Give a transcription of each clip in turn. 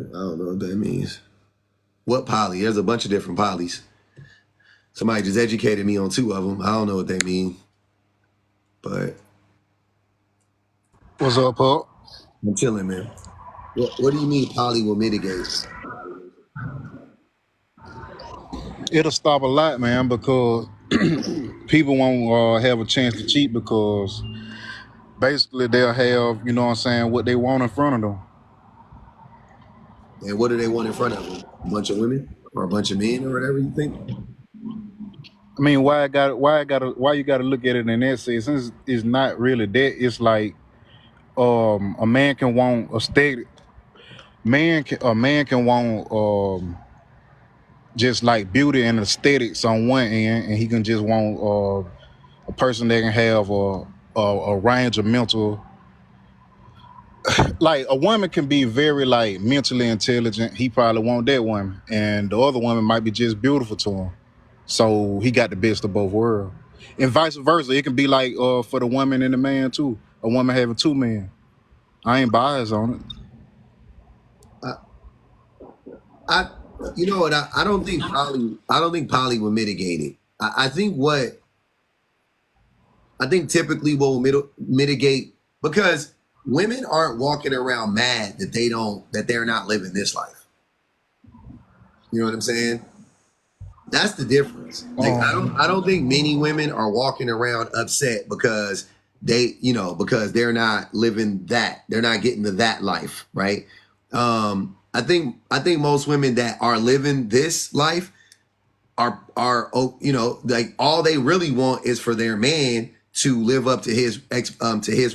I don't know what that means. What poly? There's a bunch of different polys. Somebody just educated me on 2 of them. I don't know what they mean, but What's up, Pup? I'm chilling, man. What do you mean poly will mitigate? It'll stop a lot, man, because people won't have a chance to cheat because basically they'll have, you know what I'm saying, what they want in front of them. And what do they want in front of them? A bunch of women or a bunch of men or whatever you think? I mean, why you gotta look at it in that sense? It's not really that. It's like a man can want a steady a man can want just like beauty and aesthetics on one end, and he can just want a person that can have a range of mental. Like a woman can be very like mentally intelligent. He probably want that woman, and the other woman might be just beautiful to him. So he got the best of both worlds, and vice versa. It can be like for the woman and the man too. A woman having 2 men. I ain't biased on it. I, I you know what? I don't think poly will mitigate it. I think typically what will mitigate, because women aren't walking around mad that they're not living this life. You know what I'm saying? That's the difference. Like I don't think many women are walking around upset because because they're not living that. They're not getting to that life, right? I think most women that are living this life are like all they really want is for their man to live up to his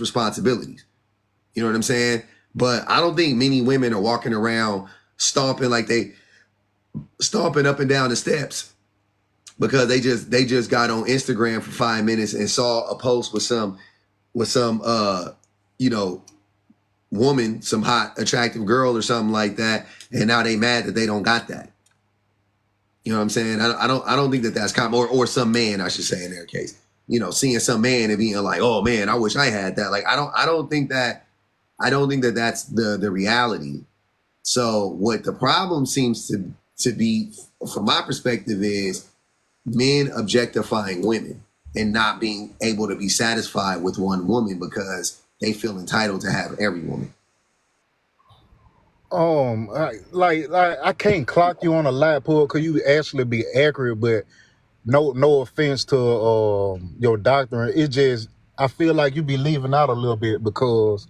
responsibilities. You know what I'm saying? But I don't think many women are walking around stomping up and down the steps because they just got on Instagram for 5 minutes and saw a post with some you know woman, some hot attractive girl or something like that, and now they mad that they don't got that. You know what I'm saying? I don't think that that's common, or some man, I should say, in their case. Seeing some man and being like, oh man, I wish I had that. Like I don't think that that's the reality. So what the problem seems to be, from my perspective, is men objectifying women and not being able to be satisfied with one woman because they feel entitled to have every woman. I can't clock you on a lie, pull, because you actually be accurate, but no offense to your doctrine. It's just I feel like you be leaving out a little bit because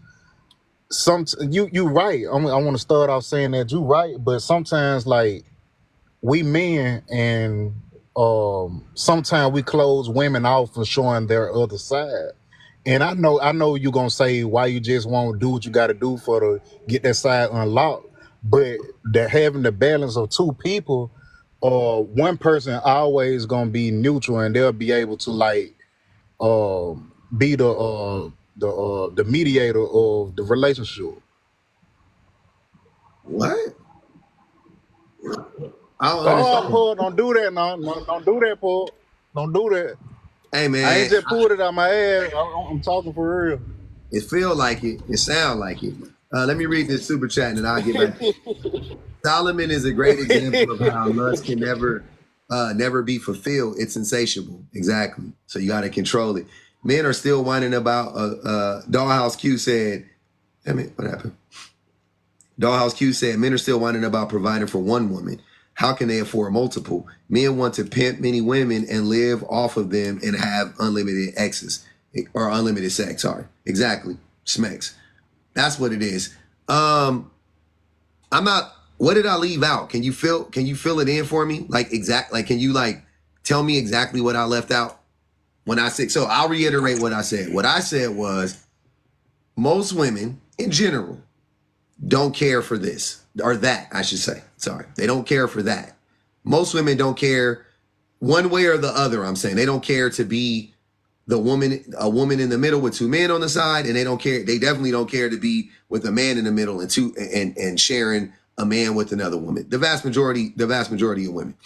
you right. I want to start off saying that you right, but sometimes like we men and sometimes we close women off from showing their other side. And I know you're gonna say why you just won't do what you got to do for to get that side unlocked, but that having the balance of 2 people, one person always gonna be neutral, and they'll be able to like uh, be the mediator of the relationship. What? I don't Oh, understand. Paul, don't do that, no, don't do that, Paul. Don't do that. Hey I man, ain't just pulled it out my ass. I'm talking for real. it feel like it. It sound like it. Let me read this super chat and then I'll get back. Solomon is a great example of how lust can never be fulfilled. It's insatiable. Exactly. So you got to control it. Men are still whining about. Dollhouse Q said. Damn it! What happened? Dollhouse Q said men are still whining about providing for one woman. How can they afford multiple? Men want to pimp many women and live off of them and have unlimited exes or unlimited sex. Sorry. Exactly. Smex. That's what it is. I'm not. What did I leave out? Can you fill it in for me? Like can you tell me exactly what I left out when I said? So I'll reiterate what I said. What I said was most women in general don't care for this or that. I should say. Sorry, they don't care for that. Most women don't care one way or the other. I'm saying they don't care to be a woman in the middle with 2 men on the side, and they don't care. They definitely don't care to be with a man in the middle and sharing a man with another woman. The vast majority of women.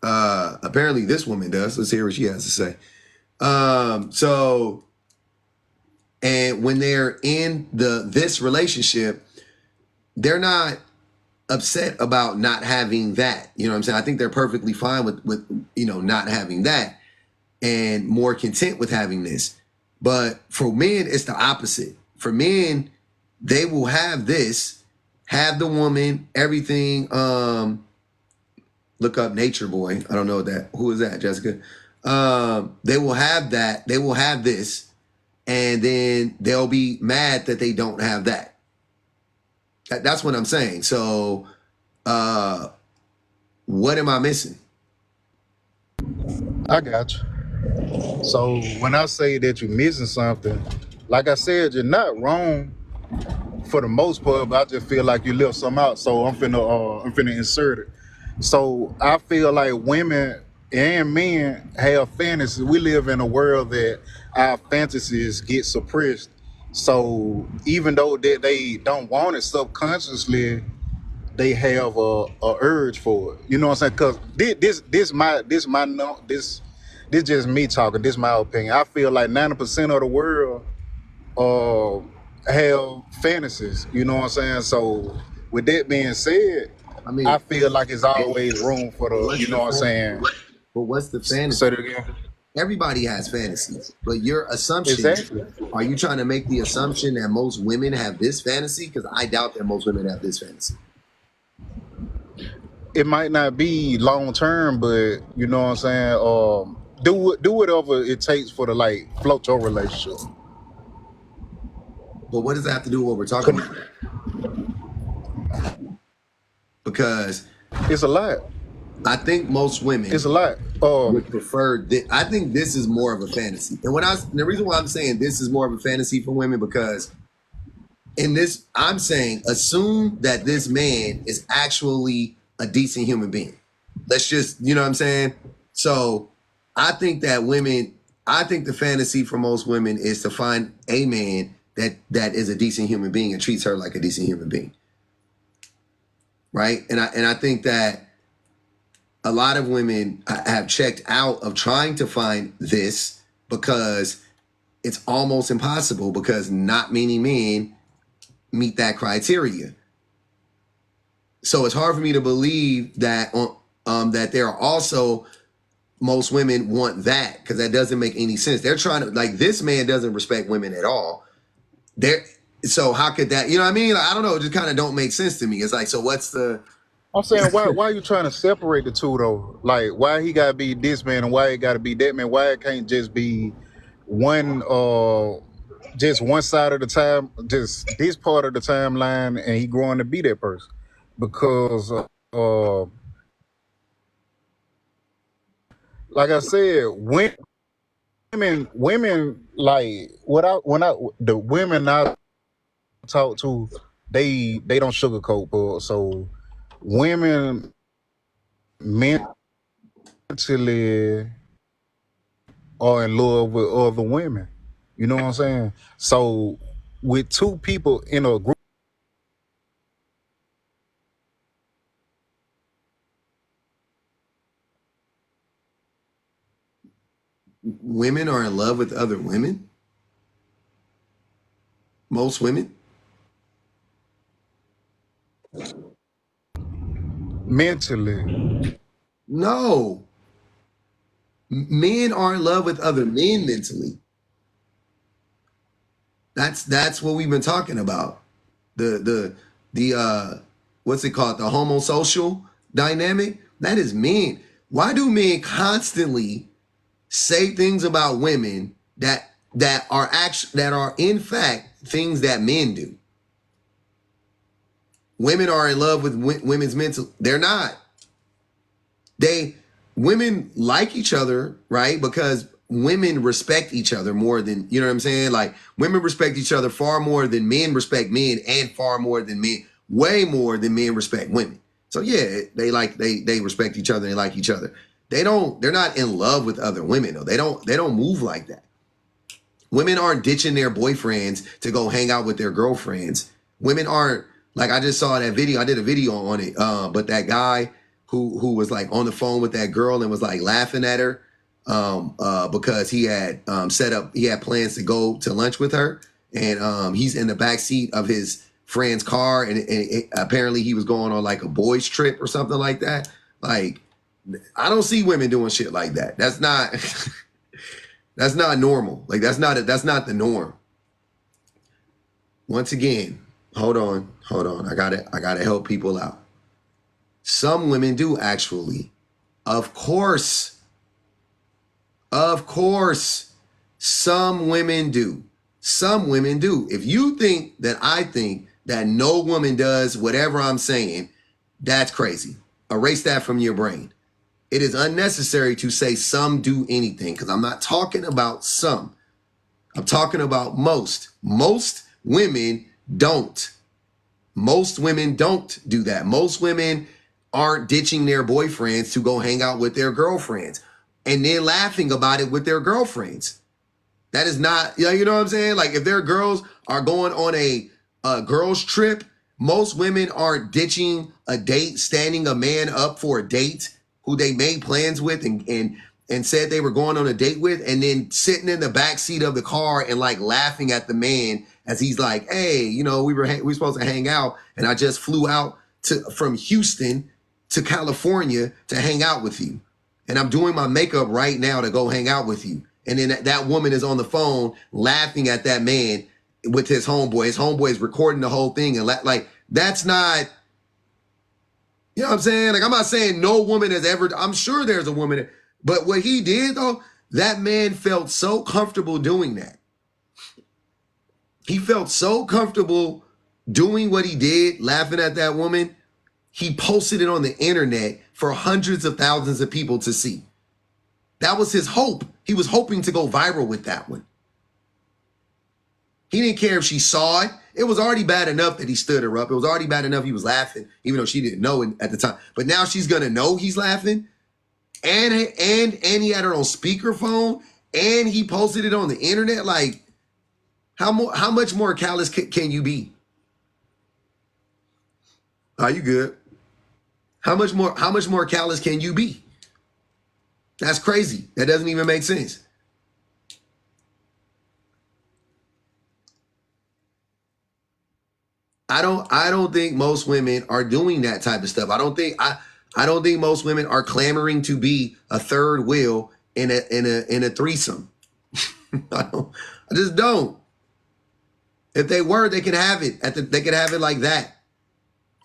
Apparently this woman does. Let's hear what she has to say. So And when they're in this relationship, they're not upset about not having that. You know what I'm saying? I think they're perfectly fine with not having that and more content with having this. But for men, it's the opposite. For men, they will have this, have the woman, everything. Look up Nature Boy. I don't know that. Who is that, Jessica? They will have that. They will have this, and then they'll be mad that they don't have that. That's what I'm saying. So, what am I missing? I got you. So when I say that you're missing something, like I said, you're not wrong for the most part, but I just feel like you left some out. So I'm finna insert it. So I feel like women and men have fantasies. We live in a world that our fantasies get suppressed. So even though that they don't want it subconsciously, they have a urge for it. You know what I'm saying? Because this just me talking. This my opinion. I feel like 90% of the world uh have fantasies. You know what I'm saying? So with that being said, I mean, I feel like it's always room for the. what's You know the what I'm saying? but what's the Say fantasy? it again. Everybody has fantasies, but your assumption, Exactly. are you trying to make the assumption that most women have this fantasy? Because I doubt that most women have this fantasy. It might not be long term, but you know what I'm saying. Do whatever it takes for the like float your relationship. But what does that have to do with what we're talking about? Because It's a lot. I think most women It's a lot. would prefer this. I think this is more of a fantasy. And the reason why I'm saying this is more of a fantasy for women, because in this, I'm saying assume that this man is actually a decent human being. Let's just, you know what I'm saying? So I think the fantasy for most women is to find a man that is a decent human being and treats her like a decent human being. Right? And I think that a lot of women have checked out of trying to find this because it's almost impossible, because not many men meet that criteria. So it's hard for me to believe that that there are also most women want that, because that doesn't make any sense. They're trying to, like, this man doesn't respect women at all. So how could that, you know what I mean? Like, I don't know. It just kind of don't make sense to me. It's like, so what's the, I'm saying, why are you trying to separate the two though? Like, why he gotta be this man and why it gotta be that man? Why it can't just be one just one side of the time, just this part of the timeline, and he growing to be that person? Because like I said, women like the women I talk to, they don't sugarcoat, but so women mentally are in love with other women. You know what I'm saying? So with two people in a group, women are in love with other women? Most women? mentally, No. Men are in love with other men mentally. That's what we've been talking about. The what's it called? The homosocial dynamic. That is men. Why do men constantly say things about women that are in fact things that men do? Women are in love with women's mental. They're not. Women like each other, right? Because women respect each other more than, you know what I'm saying? Like, women respect each other far more than men respect men, and far more than men, way more than men respect women. So yeah, they respect each other, they like each other. They're not in love with other women though. They don't move like that. Women aren't ditching their boyfriends to go hang out with their girlfriends. Women aren't, like, I just saw that video. I did a video on it. But that guy who was like on the phone with that girl and was like laughing at her because he had he had plans to go to lunch with her. and he's in the back seat of his friend's car, and apparently he was going on like a boys trip or something like that. Like, I don't see women doing shit like that. That's not that's not normal. Like, that's not the norm. Once again, hold on. I gotta help people out. Some women do actually. Of course. Some women do. If you think that I think that no woman does whatever I'm saying, that's crazy. Erase that from your brain. It is unnecessary to say some do anything, because I'm not talking about some. I'm talking about most. Most women don't. Most women don't do that. Most women aren't ditching their boyfriends to go hang out with their girlfriends and then laughing about it with their girlfriends. That is not, you know what I'm saying? Like, if their girls are going on a girls trip, most women aren't ditching a date, standing a man up for a date who they made plans with and said they were going on a date with, and then sitting in the back seat of the car and like laughing at the man as he's like, hey, you know, we were supposed to hang out, and I just flew out from Houston to California to hang out with you, and I'm doing my makeup right now to go hang out with you. And then that woman is on the phone laughing at that man with his homeboy. His homeboy is recording the whole thing, and like, that's not, you know what I'm saying? Like, I'm not saying no woman has ever, I'm sure there's a woman, but what he did though, that man felt so comfortable doing that. He felt so comfortable doing what he did, laughing at that woman. He posted it on the internet for hundreds of thousands of people to see. That was his hope. He was hoping to go viral with that one. He didn't care if she saw it. It was already bad enough that he stood her up. It was already bad enough he was laughing, even though she didn't know it at the time. But now she's gonna know he's laughing. And he had her on speakerphone, and he posted it on the internet. Like, how much more callous can you be? Are you good? How much more callous can you be? That's crazy. That doesn't even make sense. I don't think most women are doing that type of stuff. I don't think most women are clamoring to be a third wheel in a threesome. I just don't. If they were, they could have it they could have it like that.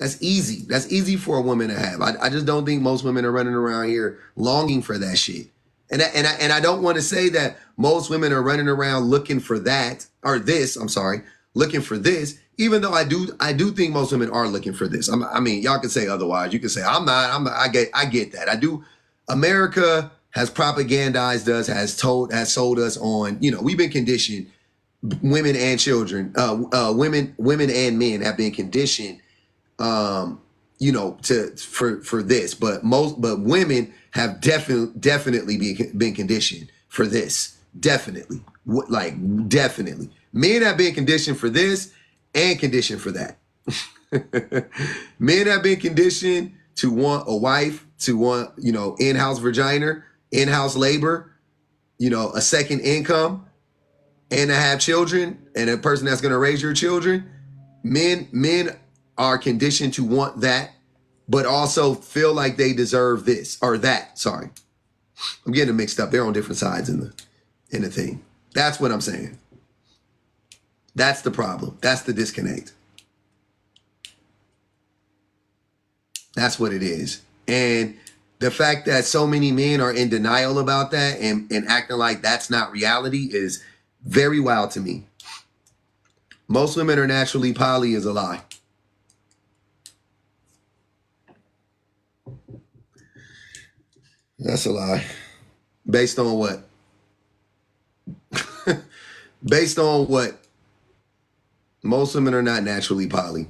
That's easy. That's easy for a woman to have. I just don't think most women are running around here longing for that shit. And I don't want to say that most women are running around looking for that or this. I'm sorry, looking for this. Even though I do think most women are looking for this. I mean, y'all can say otherwise. You can say I'm not. I get that. I do. America has propagandized us, has sold us on. You know, we've been conditioned. Women and children, women and men have been conditioned. You know, for this, but women have definitely been conditioned for this. Definitely, definitely. Men have been conditioned for this and conditioned for that. Men have been conditioned to want a wife, to want, you know, in-house vagina, in-house labor, you know, a second income, and to have children, and a person that's going to raise your children. Men are conditioned to want that, but also feel like they deserve this or that. Sorry, I'm getting them mixed up. They're on different sides in the thing. That's what I'm saying. That's the problem. That's the disconnect. That's what it is. And the fact that so many men are in denial about that and acting like that's not reality is very wild to me. Most women are naturally poly is a lie. That's a lie. Based on what? Based on what? Most women are not naturally poly.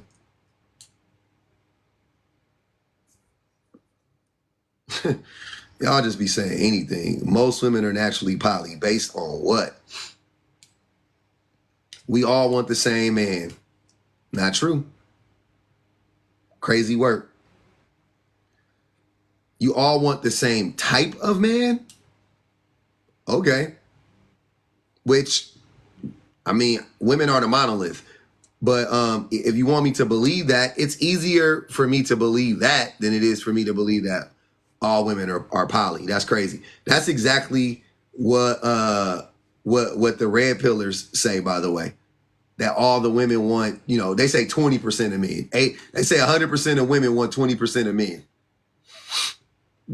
Y'all just be saying anything. Most women are naturally poly. Based on what? We all want the same man. Not true. Crazy work. You all want the same type of man? Okay. Which I mean, women are the monolith. But if you want me to believe that, it's easier for me to believe that than it is for me to believe that all women are poly. That's crazy. That's exactly what the red pillars say, by the way. That all the women want, you know, they say 20% of men. They say 100% of women want 20% of men.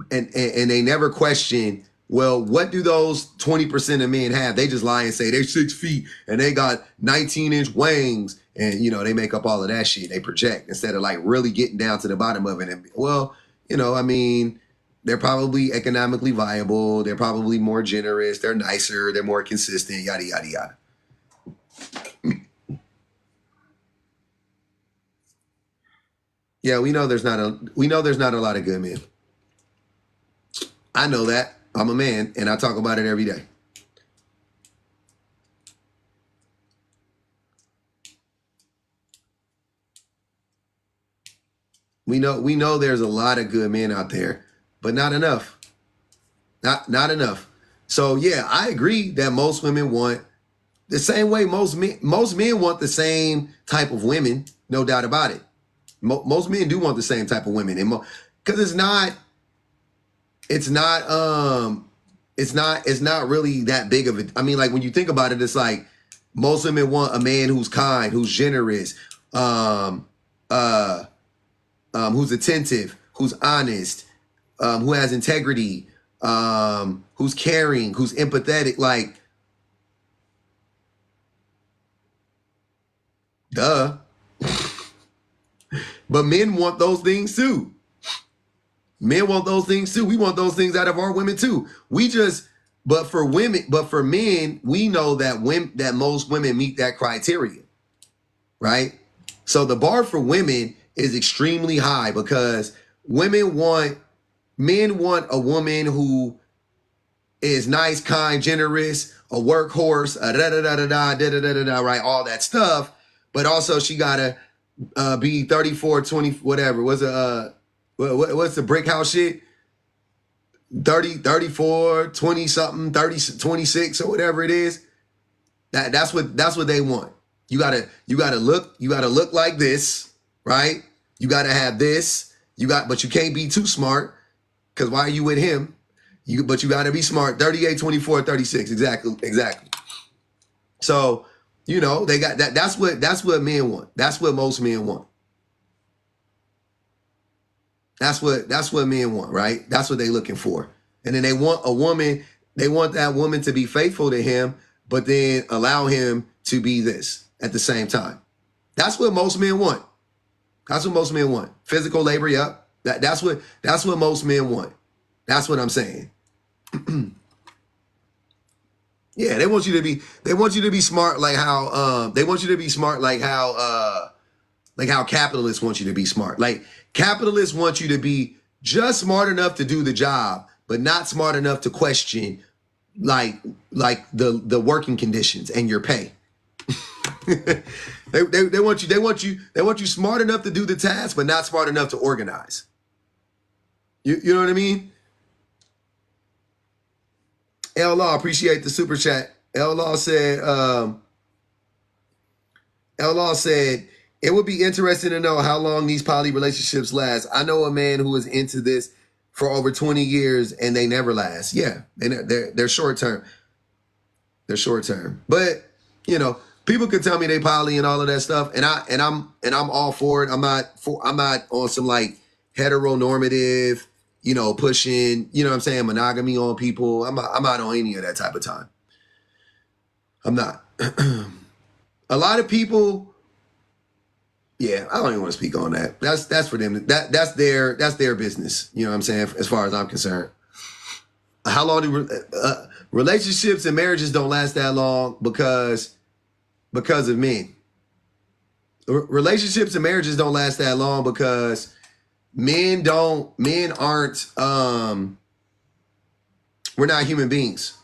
And they never question, well, what do those 20% of men have? They just lie and say they're 6 feet and they got 19-inch wings. And, you know, they make up all of that shit. They project instead of like really getting down to the bottom of it. And, well, you know, I mean, they're probably economically viable. They're probably more generous. They're nicer. They're more consistent, yada, yada, yada. Yeah, we know there's not a lot of good men. I know that. I'm a man and I talk about it every day. We know there's a lot of good men out there, but not enough. Not enough. So yeah, I agree that most women want the same way most men want the same type of women, no doubt about it. Most men do want the same type of women, and because it's not really that big of it. I mean, like when you think about it, it's like most women want a man who's kind, who's generous, who's attentive, who's honest, who has integrity, who's caring, who's empathetic. Like, duh. But men want those things too. Men want those things too. We want those things out of our women too. But for men, we know that most women meet that criteria, right? So the bar for women is extremely high because men want a woman who is nice, kind, generous, a workhorse, right? All that stuff. But also she gotta be 34, 20, whatever. What's the brick house shit? 30, 34, 20 something, 30, 26 or whatever it is. That's what they want. You gotta look like this, right? You gotta have this. But you can't be too smart, because why are you with him? But you gotta be smart. 38, 24, 36. Exactly. So, you know, they got that. That's what men want. That's what most men want. That's what men want, right? That's what they're looking for. And then they want that woman to be faithful to him, but then allow him to be this at the same time. That's what most men want. That's what most men want. Physical labor, yep. That's what most men want. That's what I'm saying. Yeah, they want you to be smart like how capitalists want you to be smart. Like capitalists want you to be just smart enough to do the job, but not smart enough to question like the working conditions and your pay. they want you smart enough to do the task, but not smart enough to organize. You know what I mean? L Law, appreciate the super chat. L Law said, it would be interesting to know how long these poly relationships last. I know a man who is into this for over 20 years and they never last. Yeah, they're short term. They're short term. But, you know, people could tell me they poly and all of that stuff, and I'm all for it. I'm not on some like heteronormative, you know, pushing, you know what I'm saying, monogamy on people. I'm not on any of that type of time. I'm not. A lot of people, yeah, I don't even want to speak on that. That's for them. That's their business. You know what I'm saying? As far as I'm concerned. How long do relationships and marriages don't last that long because of men? Relationships and marriages don't last that long because men aren't we're not human beings.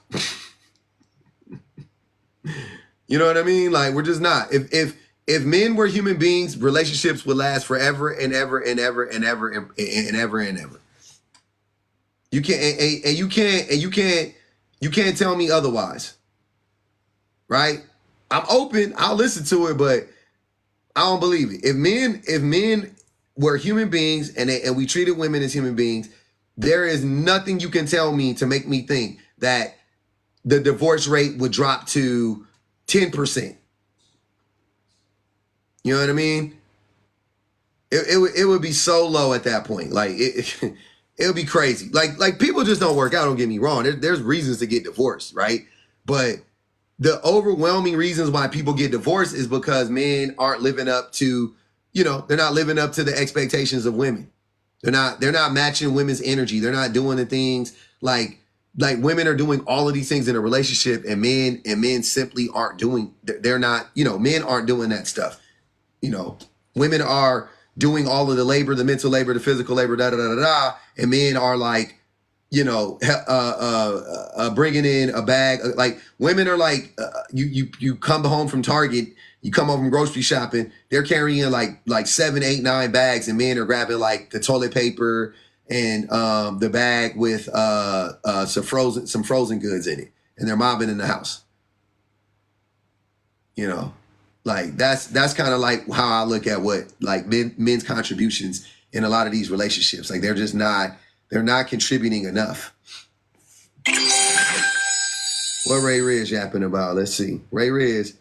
You know what I mean? Like, we're just not. If men were human beings, relationships would last forever and ever and ever and ever and ever and ever. You can't tell me otherwise. Right? I'm open. I'll listen to it, but I don't believe it. If men were human beings and we treated women as human beings, there is nothing you can tell me to make me think that the divorce rate would drop to 10%. You know what I mean? It would be so low at that point. Like it would be crazy. Like people just don't work out. Don't get me wrong. There's reasons to get divorced, right? But the overwhelming reasons why people get divorced is because men aren't living up to, they're not living up to the expectations of women. They're not matching women's energy. They're not doing the things like women are doing all of these things in a relationship, and men simply aren't doing. They're not. Men aren't doing that stuff. Women are doing all of the labor, the mental labor, the physical labor, and men are like, bringing in a bag. Like women are like, you come home from Target, you come home from grocery shopping, they're carrying like 7, 8, 9 bags, and men are grabbing like the toilet paper and the bag with some frozen goods in it, and they're mobbing in the house. Like that's kind of like how I look at what like men's contributions in a lot of these relationships. Like they're not contributing enough. What Ray Riz yapping about? Let's see. Ray Riz,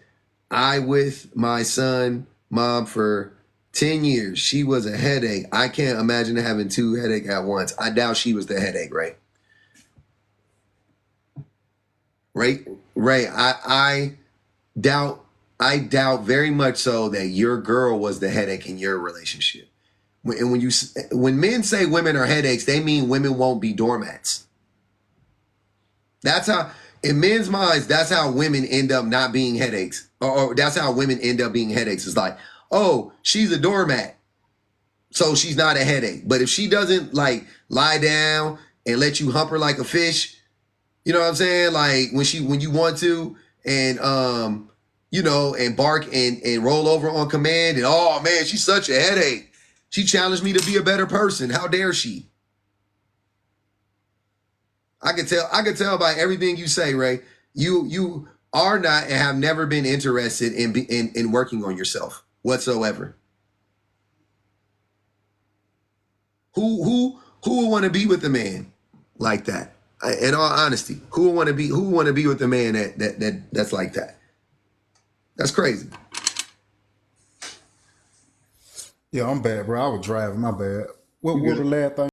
I with my son mom for 10 years. She was a headache. I can't imagine having 2 headaches at once. I doubt she was the headache, Ray. Ray, I doubt very much so that your girl was the headache in your relationship. When men say women are headaches, they mean women won't be doormats. That's how, in men's minds, that's how women end up not being headaches. Or that's how women end up being headaches. It's like, oh, she's a doormat, so she's not a headache. But if she doesn't like lie down and let you hump her like a fish, you know what I'm saying? Like when you want to, and and bark and roll over on command, and oh man, she's such a headache. She challenged me to be a better person. How dare she? I could tell by everything you say, Ray. You are not and have never been interested in working on yourself whatsoever. Who would want to be with a man like that? In all honesty, who would want to be with a man that's like that? That's crazy. Yeah, I'm bad, bro. I was driving. My bad. What was the last thing?